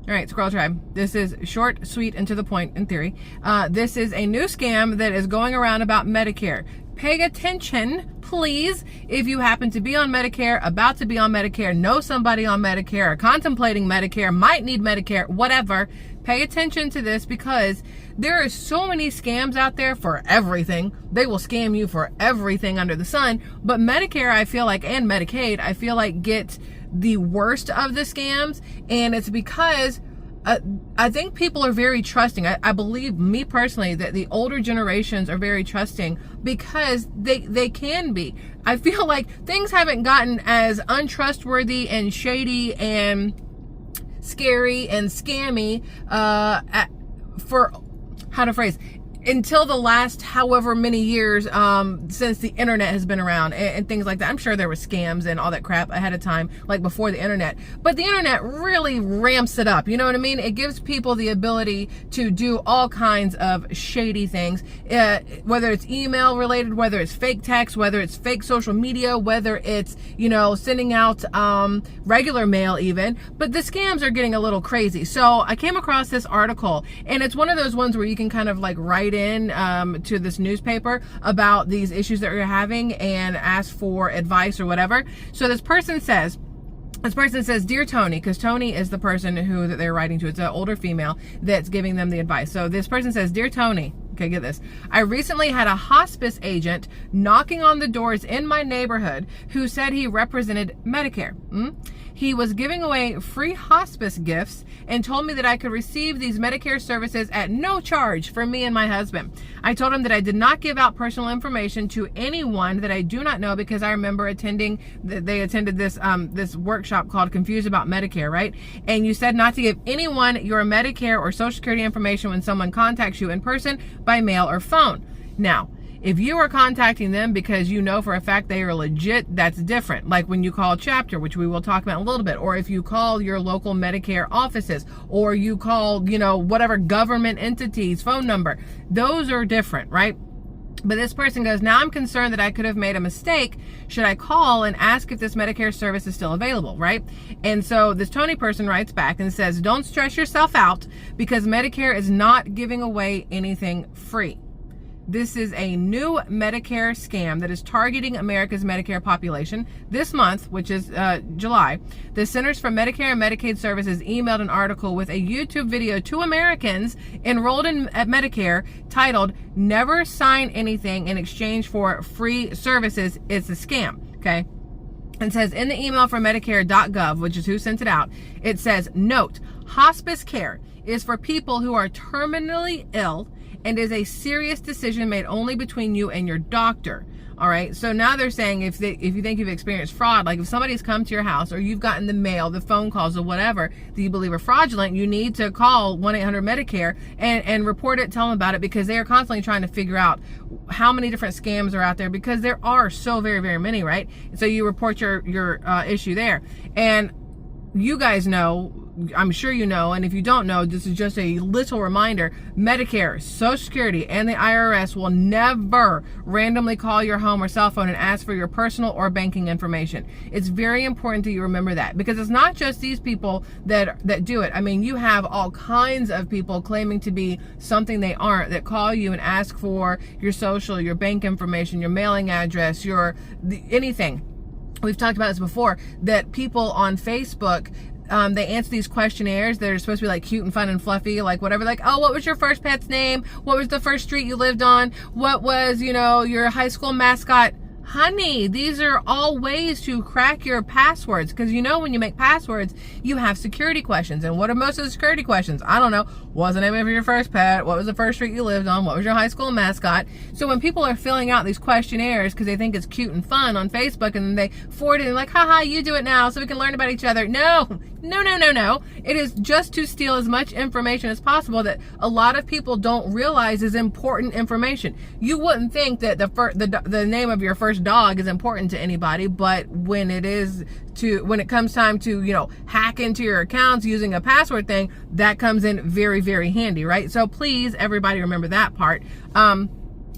All right, Squirrel Tribe. This is short, sweet, and to the point in theory. This is a new scam that is going around about Medicare. Pay attention, please, if you happen to be on Medicare, about to be on Medicare, know somebody on Medicare, or contemplating Medicare, might need Medicare, whatever. Pay attention to this because there are so many scams out there for everything. They will scam you for everything under the sun. But Medicare, I feel like, and Medicaid, I feel like get the worst of the scams. And it's because I think people are very trusting. I believe, me personally, that the older generations are very trusting because they can be. I feel like things haven't gotten as untrustworthy and shady and scary and scammy for, how to phrase, until the last however many years since the internet has been around and things like that. I'm sure there were scams and all that crap ahead of time, like before the internet. But the internet really ramps it up. You know what I mean? It gives people the ability to do all kinds of shady things, whether it's email related, whether it's fake text, whether it's fake social media, whether it's, you know, sending out regular mail even. But the scams are getting a little crazy. So I came across this article, and it's one of those ones where you can kind of like write in to this newspaper about these issues that you're having and ask for advice or whatever. So this person says, Dear Tony, because Tony is the person who that they're writing to. It's an older female that's giving them the advice. So this person says, Dear Tony, okay, get this. I recently had a hospice agent knocking on the doors in my neighborhood who said he represented Medicare. He was giving away free hospice gifts and told me that I could receive these Medicare services at no charge for me and my husband. I told him that I did not give out personal information to anyone that I do not know because I remember they attended this this workshop called Confused About Medicare, right? And you said not to give anyone your Medicare or Social Security information when someone contacts you in person, by mail, or phone. Now, if you are contacting them because you know for a fact they are legit, that's different. Like when you call Chapter, which we will talk about in a little bit, or if you call your local Medicare offices, or you call, you know, whatever government entity's phone number, those are different, right? But this person goes, now I'm concerned that I could have made a mistake. Should I call and ask if this Medicare service is still available, right? And so this Tony person writes back and says, don't stress yourself out because Medicare is not giving away anything free. This is a new Medicare scam that is targeting America's Medicare population. This month, which is July, the Centers for Medicare and Medicaid Services emailed an article with a YouTube video to Americans enrolled in Medicare titled, Never Sign Anything in Exchange for Free Services. It's a scam, okay? And says in the email from Medicare.gov, which is who sent it out, it says, note, hospice care is for people who are terminally ill and is a serious decision made only between you and your doctor. All right. So now they're saying if you think you've experienced fraud, like if somebody's come to your house or you've gotten the mail, the phone calls, or whatever that you believe are fraudulent, you need to call 1-800-Medicare and report it, tell them about it, because they are constantly trying to figure out how many different scams are out there, because there are so very, very many, right? So you report your issue there. And you guys know, I'm sure you know, and if you don't know, this is just a little reminder, Medicare, Social Security, and the IRS will never randomly call your home or cell phone and ask for your personal or banking information. It's very important that you remember that, because it's not just these people that do it. I mean, you have all kinds of people claiming to be something they aren't that call you and ask for your social, your bank information, your mailing address, anything. We've talked about this before, that people on Facebook, they answer these questionnaires that are supposed to be like cute and fun and fluffy, like whatever, like, oh, what was your first pet's name? What was the first street you lived on? What was, you know, your high school mascot? Honey, these are all ways to crack your passwords, because you know when you make passwords, you have security questions. And what are most of the security questions? I don't know. What was the name of your first pet? What was the first street you lived on? What was your high school mascot? So when people are filling out these questionnaires because they think it's cute and fun on Facebook, and then they forward it and like, haha, you do it now so we can learn about each other. No. It is just to steal as much information as possible that a lot of people don't realize is important information. You wouldn't think that the name of your first dog is important to anybody, but when it comes time to, you know, hack into your accounts using a password thing, that comes in very, very handy, right? So please, everybody, remember that part.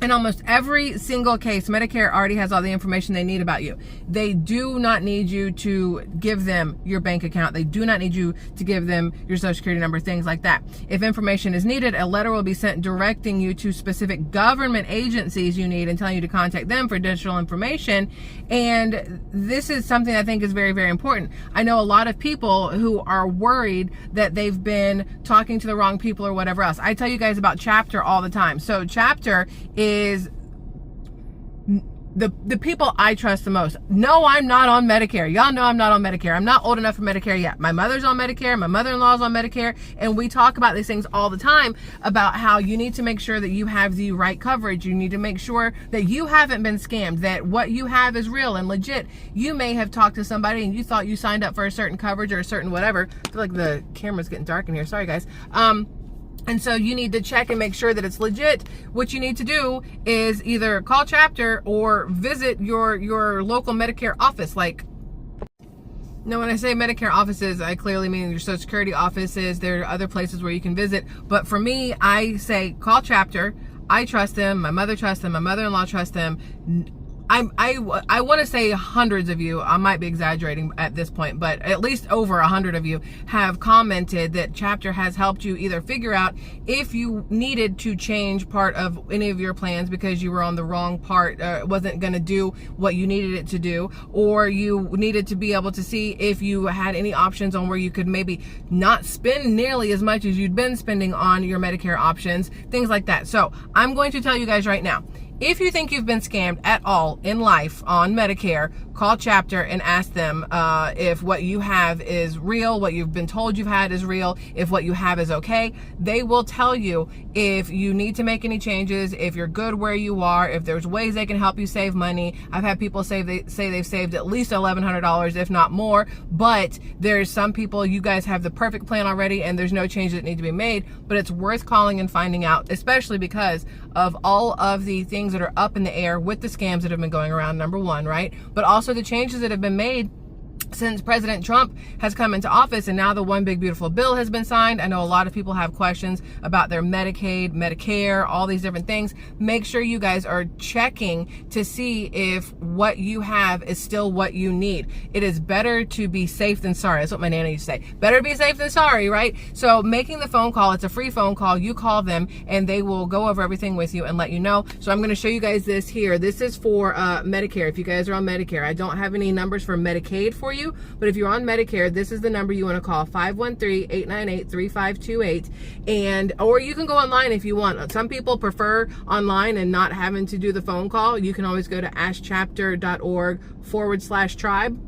In almost every single case, Medicare already has all the information they need about you. They do not need you to give them your bank account. They do not need you to give them your social security number, things like that. If information is needed, a letter will be sent directing you to specific government agencies you need and telling you to contact them for additional information. And this is something I think is very, very important. I know a lot of people who are worried that they've been talking to the wrong people or whatever else. I tell you guys about Chapter all the time. So Chapter is the people I trust the most. No, I'm not on Medicare. Y'all know I'm not on Medicare. I'm not old enough for Medicare yet. My mother's on Medicare. My mother-in-law's on Medicare. And we talk about these things all the time about how you need to make sure that you have the right coverage. You need to make sure that you haven't been scammed, that what you have is real and legit. You may have talked to somebody and you thought you signed up for a certain coverage or a certain whatever. I feel like the camera's getting dark in here. Sorry, guys. And so you need to check and make sure that it's legit. What you need to do is either call Chapter or visit your local Medicare office. Like, now when I say Medicare offices, I clearly mean your Social Security offices. There are other places where you can visit. But for me, I say call Chapter. I trust them. My mother trusts them. My mother-in-law trusts them. I want to say hundreds of you, I might be exaggerating at this point, but at least over 100 of you have commented that Chapter has helped you either figure out if you needed to change part of any of your plans because you were on the wrong part, it wasn't going to do what you needed it to do, or you needed to be able to see if you had any options on where you could maybe not spend nearly as much as you'd been spending on your Medicare options, things like that. So I'm going to tell you guys right now, if you think you've been scammed at all in life on Medicare, call Chapter and ask them if what you have is real, what you've been told you've had is real, if what you have is okay. They will tell you if you need to make any changes, if you're good where you are, if there's ways they can help you save money. I've had people say they've saved at least $1,100, if not more, but there's some people, you guys have the perfect plan already and there's no changes that need to be made, but it's worth calling and finding out, especially because of all of the things that are up in the air with the scams that have been going around, number one, right? But also the changes that have been made since President Trump has come into office, and now the one big beautiful bill has been signed. I know a lot of people have questions about their Medicaid, Medicare, all these different things. Make sure you guys are checking to see if what you have is still what you need. It is better to be safe than sorry. That's what my nana used to say. Better be safe than sorry, right? So making the phone call, it's a free phone call. You call them and they will go over everything with you and let you know. So I'm going to show you guys this here. This is for Medicare. If you guys are on Medicare, I don't have any numbers for Medicaid for you, but if you're on Medicare, this is the number you want to call, 513-898-3528, and or you can go online if you want. Some people prefer online and not having to do the phone call. You can always go to askchapter.org/tribe.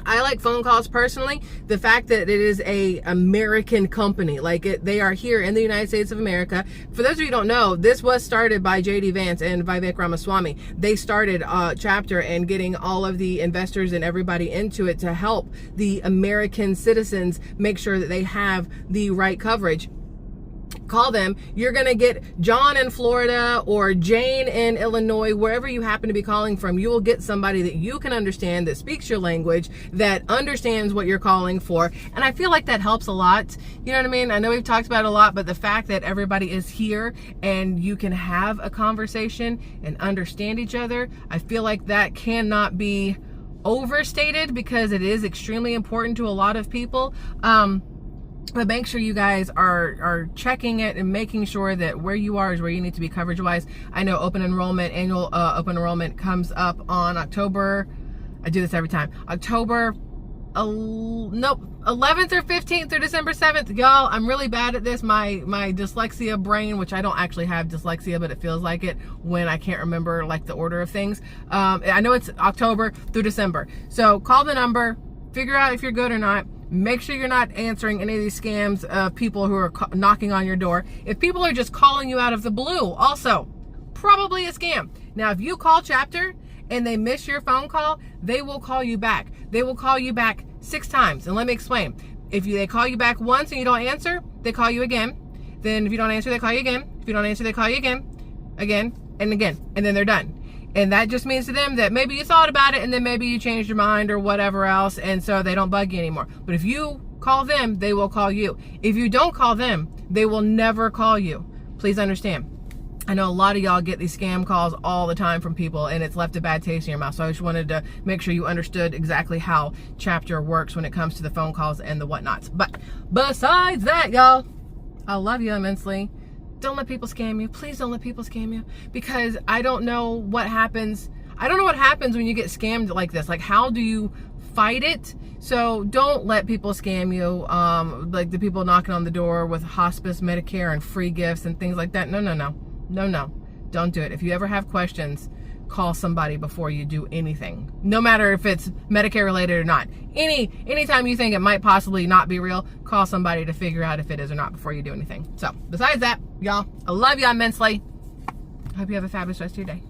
I like phone calls personally. The fact that it is a American company, they are here in the United States of America. For those of you who don't know, this was started by J.D. Vance and Vivek Ramaswamy. They started Chapter and getting all of the investors and everybody into it to help the American citizens make sure that they have the right coverage. Call them. You're going to get John in Florida or Jane in Illinois, wherever you happen to be calling from. You will get somebody that you can understand, that speaks your language, that understands what you're calling for. And I feel like that helps a lot. You know what I mean? I know we've talked about it a lot, but the fact that everybody is here and you can have a conversation and understand each other, I feel like that cannot be overstated because it is extremely important to a lot of people. But make sure you guys are checking it and making sure that where you are is where you need to be coverage wise. I know annual open enrollment comes up on October. I do this every time. October 11th or 15th or December 7th. Y'all, I'm really bad at this. My dyslexia brain, which I don't actually have dyslexia, but it feels like it when I can't remember like the order of things. I know it's October through December. So call the number, figure out if you're good or not. Make sure you're not answering any of these scams of people who are knocking on your door. If people are just calling you out of the blue, also probably a scam. Now, if you call Chapter and they miss your phone call, they will call you back. They will call you back 6 times. And let me explain. If they call you back once and you don't answer, they call you again. Then if you don't answer, they call you again. If you don't answer, they call you again, and again, and then they're done. And that just means to them that maybe you thought about it and then maybe you changed your mind or whatever else, and so they don't bug you anymore. But if you call them, they will call you. If you don't call them, they will never call you. Please understand. I know a lot of y'all get these scam calls all the time from people, and it's left a bad taste in your mouth. So I just wanted to make sure you understood exactly how Chapter works when it comes to the phone calls and the whatnots. But besides that, y'all, I love you immensely. Don't let people scam you. Please don't let people scam you, because I don't know what happens. I don't know what happens when you get scammed like this. Like, how do you fight it? So don't let people scam you. Like the people knocking on the door with hospice, Medicare, and free gifts and things like that. No, no, no. No, no, don't do it. If you ever have questions, call somebody before you do anything. No matter if it's Medicare related or not. Anytime you think it might possibly not be real, call somebody to figure out if it is or not before you do anything. So besides that, y'all, I love y'all immensely. I hope you have a fabulous rest of your day.